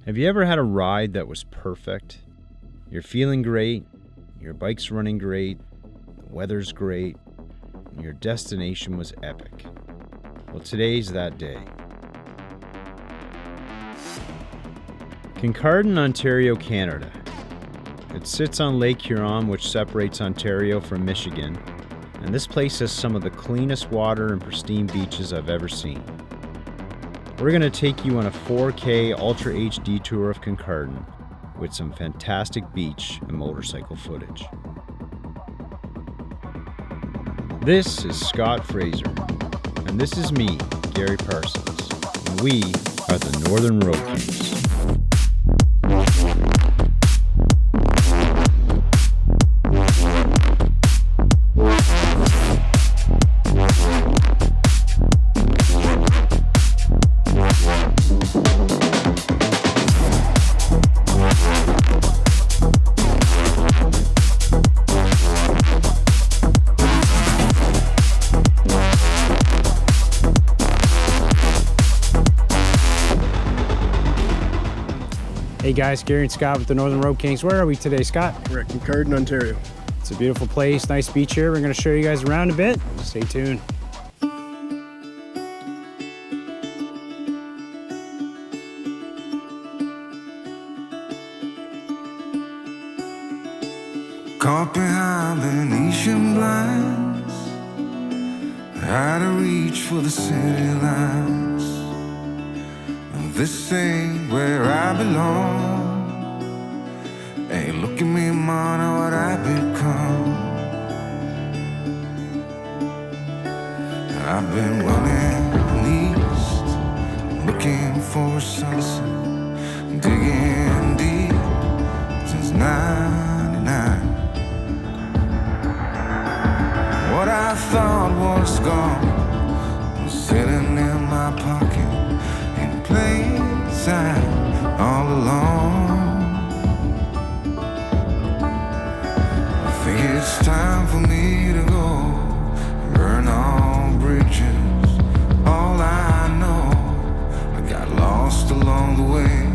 Have you ever had a ride that was perfect? You're feeling great, your bike's running great, the weather's great, and your destination was epic. Well, today's that day. Kincardine, Ontario, Canada. It sits on Lake Huron, which separates Ontario from Michigan, and this place has some of the cleanest water and pristine beaches I've ever seen. We're going to take you on a 4K Ultra HD tour of Kincardine with some fantastic beach and motorcycle footage. This is Scott Fraser, and this is me, Gary Parsons, and we are the Northern Road Kings. Hey guys, Gary and Scott with the Northern Road Kings. Where are we today, Scott? We're at Kincardine, Ontario. It's a beautiful place, nice beach here. We're going to show you guys around a bit. Stay tuned. Caught behind Venetian blinds, out of reach for the city lights. This ain't where I belong. Hey, look at me, man, what I've become. I've been running east, looking for a sunset, digging deep since '99. What I thought was gone was sitting in my pocket, plain sight all along. I think it's time for me to go, burn all bridges. All I know, I got lost along the way,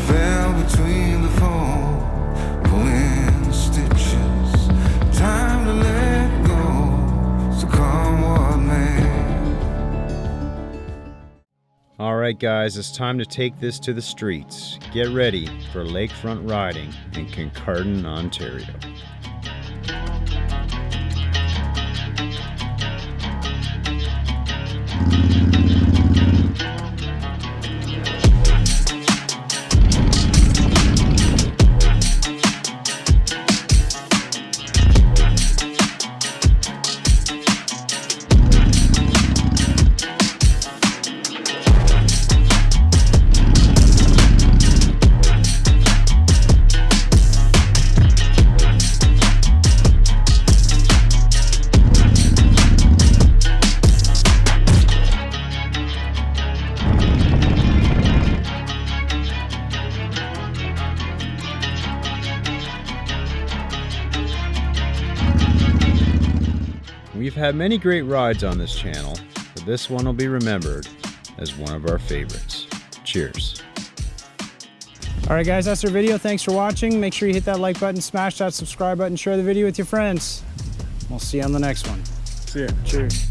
fell between the foam, pulling stitches. Time to let go, so come what may. Alright guys, it's time to take this to the streets. Get ready for lakefront riding in Kincardine, Ontario. We've had many great rides on this channel, but this one will be remembered as one of our favorites. Cheers. All right guys, that's our video. Thanks for watching. Make sure you hit that like button, smash that subscribe button, share the video with your friends. We'll see you on the next one. See ya. Cheers.